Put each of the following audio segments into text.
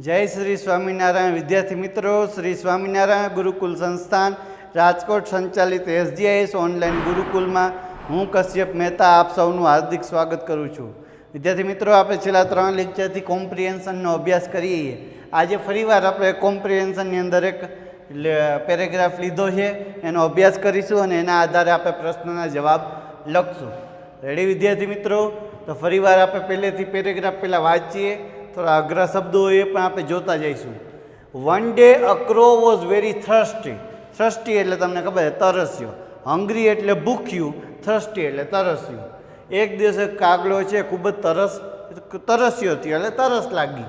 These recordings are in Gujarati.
જય શ્રી સ્વામિનારાયણ વિદ્યાર્થી મિત્રો, શ્રી સ્વામિનારાયણ ગુરુકુલ સંસ્થાન રાજકોટ સંચાલિત SGIS ઓનલાઈન ગુરુકુલમાં હું કશ્યપ મહેતા આપ સૌનું હાર્દિક સ્વાગત કરું છું. વિદ્યાર્થી મિત્રો, આપણે છેલ્લા 3 લેક્ચરથી કોમ્પ્રિહેન્શનનો અભ્યાસ કરીએ. આજે ફરીવાર આપણે કોમ્પ્રિહેન્શનની અંદર એક પેરેગ્રાફ લીધો છે, એનો અભ્યાસ કરીશું અને એના આધારે આપણે પ્રશ્નોના જવાબ લખશું. રેડી વિદ્યાર્થી મિત્રો? તો ફરીવાર આપણે પહેલેથી પેરેગ્રાફ પહેલાં વાંચીએ. થોડા અઘરા શબ્દો એ પણ આપણે જોતા જઈશું. One day a crow was very thirsty. Thirsty એટલે તમને ખબર છે, તરસ્યો. હંગ્રી એટલે ભૂખ્યું, થર્સ્ટી એટલે તરસ્યું. એક દિવસ કાગડો છે ખૂબ જ તરસ્યો થયો એટલે તરસ લાગી.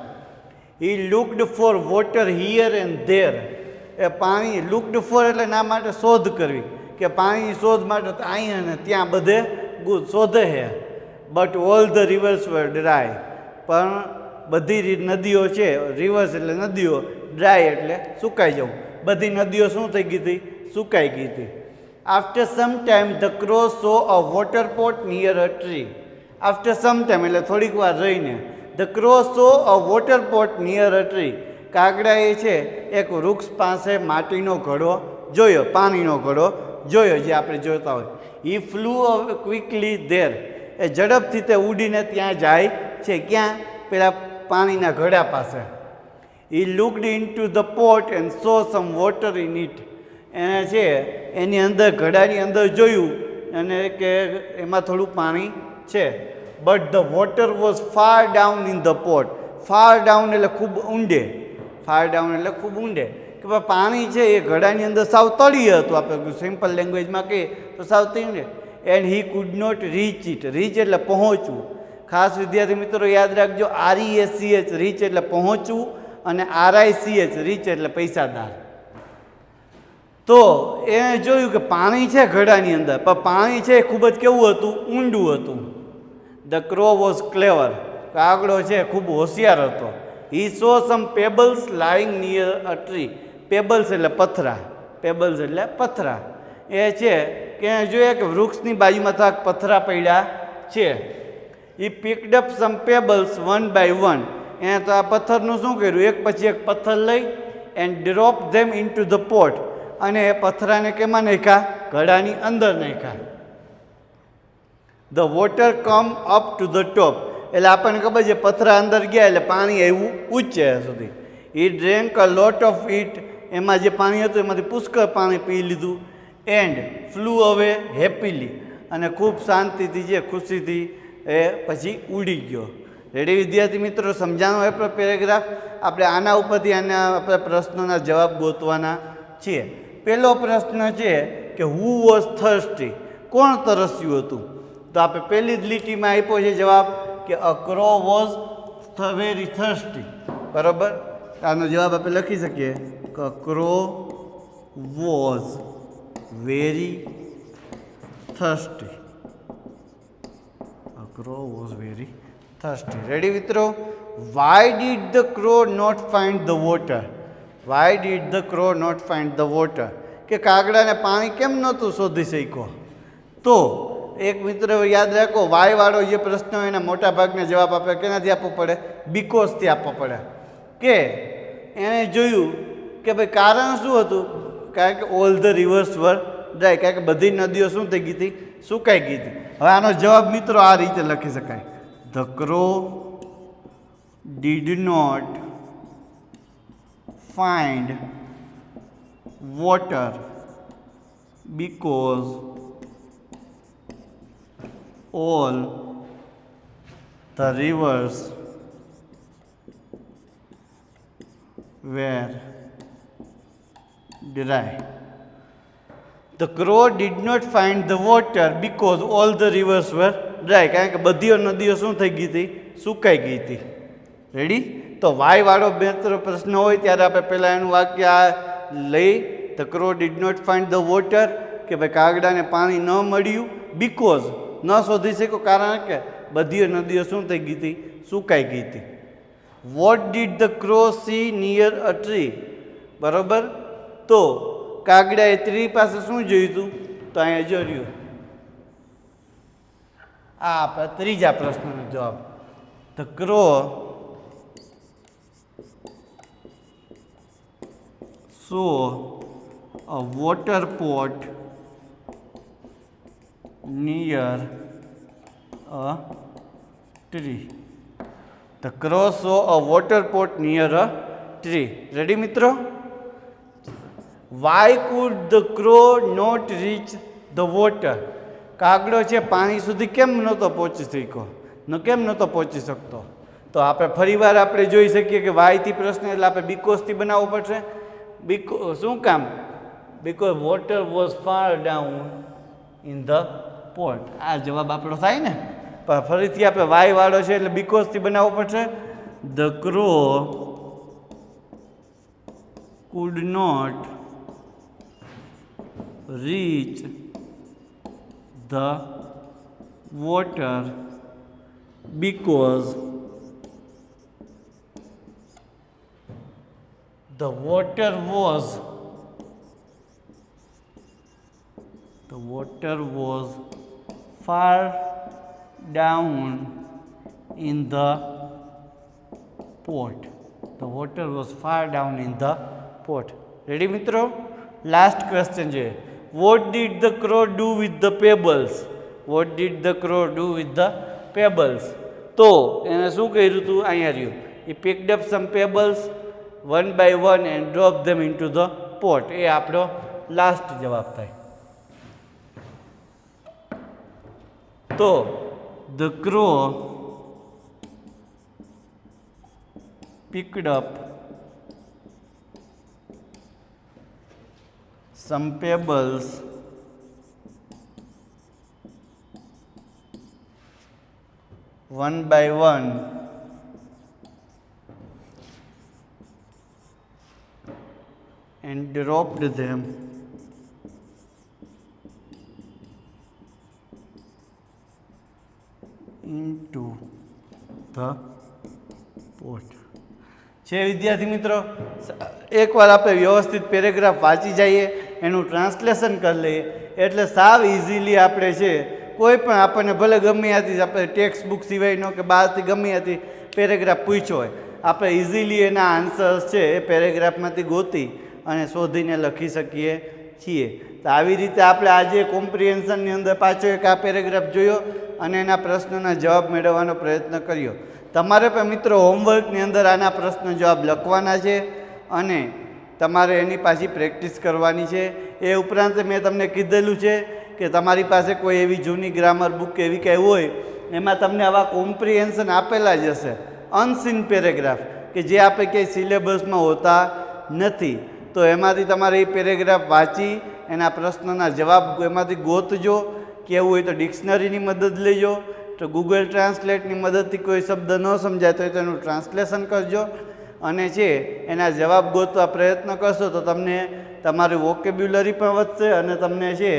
He looked for water here and there. એ પાણી લુકડ ફોર એટલે ના માટે શોધ કરવી, કે પાણીની શોધ માટે અહીં અને ત્યાં બધે શોધે છે. But all the rivers were dry. પણ બધી નદીઓ છે, રિવર્સ એટલે નદીઓ, ડ્રાય એટલે સુકાઈ જવું. બધી નદીઓ શું થઈ ગઈ હતી? સુકાઈ ગઈ હતી. After some time the crow saw a water pot near a tree. After some time એટલે થોડીક વાર રહીને, the crow saw a water pot near a tree. કાગડાએ છે એક વૃક્ષ પાસે માટીનો ઘડો જોયો, પાણીનો ઘડો જોયો, જે આપણે જોતા હોય. હી ફ્લુ ક્વિકલી ધેર. એ ઝડપથી તે ઉડીને ત્યાં જાય છે. ક્યાં? પેલા પાણીના ઘડા પાસે. He looked in two the pot and so some water in it. એને છે એની અંદર, ઘડાની અંદર જોયું અને કે એમાં થોડું પાણી છે. But the water was far down in the pot. Far down એટલે ખૂબ ઊંડે. ફાર ડાઉન એટલે ખૂબ ઊંડે, કે ભાઈ પાણી છે એ ઘડાની અંદર સાવ તળિયે હતું. આપણે સિમ્પલ લેંગ્વેજમાં કહીએ તો સાવ તળિયે. And he could not reach it. Reach એટલે પહોંચવું. ખાસ વિદ્યાર્થી મિત્રો યાદ રાખજો, REACH રીચ એટલે પહોંચવું અને RICH રીચ એટલે પૈસાદાર. તો એણે જોયું કે પાણી છે ઘડાની અંદર, પણ પાણી છે એ ખૂબ જ કેવું હતું? ઊંડું હતું. The crow was clever. કાગડો છે ખૂબ હોશિયાર હતો. He saw some pebbles lying near a tree. Pebbles એટલે પથરા. પેબલ્સ એટલે પથરા. એ છે કે જોયા કે વૃક્ષની બાજુમાં થોડાક પથરા પડ્યા છે. એ picked up some pebbles one by one. એને તો આ પથ્થરનું શું કર્યું? એક પછી એક પથ્થર લઈ and drop them into the pot. અને એ પથરાને કેમાં નાખ્યા? ઘડાની અંદર નાખ્યા. The water come up to the top. એટલે આપણને ખબર છે પથરા અંદર ગયા એટલે પાણી આવ્યું ઊંચે સુધી. એ drank a lot of it. એમાં જે પાણી હતું એમાંથી પુષ્કળ પાણી પી લીધું. And flew away happily. અને ખૂબ શાંતિથી છે, ખુશીથી એ પછી ઉડી ગયો. રેડી વિદ્યાર્થી મિત્રો? સમજાણો એ પેરેગ્રાફ. આપણે આના ઉપરથી આપણે પ્રશ્નોના જવાબ ગોતવાના છીએ. પહેલો પ્રશ્ન છે કે હુ વોઝ થર્સ્ટી. કોણ તરસ્યું હતું? તો આપણે પહેલી જ લીટીમાં આપ્યો છે જવાબ કે a crow was very thirsty. બરાબર? આનો જવાબ આપણે લખી શકીએ કે crow was very thirsty. Crow was very thirsty. Ready મિત્રો? Why did the crow not find the water. Why did the crow not find the water. કે કાગડાને પાણી કેમ નહોતું શોધી શક્યો? તો એક મિત્ર યાદ રાખો, વાય વાળો જે પ્રશ્ન હોય એના મોટા ભાગના જવાબ આપણે કેનાથી આપવો પડે? બીકોઝથી આપવો પડે. કે એણે જોયું કે ભાઈ કારણ શું હતું? કારણ કે all the rivers were dry. કારણ કે બધી નદીઓ શું થઈ ગઈ હતી? સુકાઈ ગઈ હતી. હવે આનો જવાબ મિત્રો આ રીતે લખી શકાય: the crow did not find water because all the rivers were dry. The crow did not find the water because all the rivers were dry. કારણ કે બધી નદીઓ શું થઈ ગઈ હતી? સુકાઈ ગઈ હતી. રેડી? તો વાય વાળો બેતરો પ્રશ્ન હોય ત્યારે આપણે પહેલાં એનું વાક્ય લઈ, the crow did not find the water, કે ભાઈ કાગડાને પાણી ન મળ્યું. બીકોઝ ન શોધી શક્યો કારણ કે બધી નદીઓ શું થઈ ગઈ હતી? સુકાઈ ગઈ હતી. What did the crow C near a tree. બરાબર? તો કાગડાએ ટ્રી પાસે શું જોયું હતું? તો અહીંયા જોયું. આ આપણા ત્રીજા પ્રશ્નનો જવાબ. The crow saw a water pot near a tree. The crow saw a water pot near a tree. Ready મિત્રો? Why could the crow not reach the water? કાગડો છે પાણી સુધી કેમ નહોતો પહોંચી શક્યો? કેમ નહોતો પહોંચી શકતો? તો આપણે ફરીવાર આપણે જોઈ શકીએ કે વાયથી પ્રશ્ન એટલે આપણે બીકોઝથી બનાવવો પડશે. શું કામ? Because water was far down in the pot. આ જવાબ આપણો થાય ને. પણ ફરીથી આપણે વાય વાળો છે એટલે બીકોઝથી બનાવવો પડશે. The crow could not reach the water because the water was far down in the pot. The water was far down in the pot. Ready મિત્રો? Last question છે. What did the crow do with the pebbles? What did the crow do with the pebbles? તો એને શું કર્યું હતું? અહીંયા રહ્યું. He picked up some pebbles one by one and dropped them into the pot. એ આપણો લાસ્ટ જવાબ થાય. તો the crow picked up some pebbles one by one and dropped them into the pot. છે વિદ્યાર્થી મિત્રો? એકવાર આપણે વ્યવસ્થિત પેરેગ્રાફ વાંચી જઈએ, એનું ટ્રાન્સલેશન કરી લઈએ એટલે સાવ ઇઝીલી આપણે છે કોઈ પણ આપણને ભલે ગમે ત્યાંથી આપણે ટેક્સ્ટ બુક સિવાયનો કે બહારથી ગમે ત્યાંથી પેરેગ્રાફ પૂછ્યો હોય આપણે ઇઝીલી એના આન્સર્સ છે એ પેરેગ્રાફમાંથી ગોતી અને શોધીને લખી શકીએ છીએ. તો આવી રીતે આપણે આજે કોમ્પ્રિહેન્શનની અંદર પાછો એક આ પેરેગ્રાફ જોયો અને એના પ્રશ્નોના જવાબ મેળવવાનો પ્રયત્ન કર્યો. તમારે પણ મિત્રો હોમવર્કની અંદર આના પ્રશ્ન જવાબ લખવાના છે અને તમારે એની પાછી પ્રેક્ટિસ કરવાની છે. એ ઉપરાંત મેં તમને કીધેલું છે કે તમારી પાસે કોઈ એવી જૂની ગ્રામર બુક કે એવી કંઈ હોય એમાં તમને આવા કોમ્પ્રિહેન્શન આપેલા જ હશે, અનસીન પેરેગ્રાફ કે જે આપણે ક્યાંય સિલેબસમાં હોતા નથી. તો એમાંથી તમારે એ પેરેગ્રાફ વાંચી એના પ્રશ્નોના જવાબ એમાંથી ગોતજો. કેવું હોય તો ડિક્શનરીની મદદ લેજો, તો ગૂગલ ટ્રાન્સલેટની મદદથી કોઈ શબ્દ ન સમજાય તો તેનું ટ્રાન્સલેશન કરજો અને છે એના જવાબ ગોતવા પ્રયત્ન કરશો તો તમને તમારી વોકેબ્યુલરી પણ વધશે અને તમને છે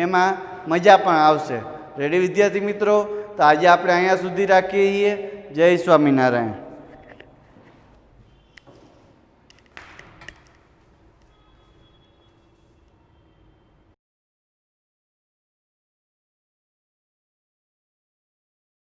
એમાં મજા પણ આવશે. રેડી વિદ્યાર્થી મિત્રો? તો આજે આપણે અહીંયા સુધી રાખીએ છીએ. જય સ્વામિનારાયણ.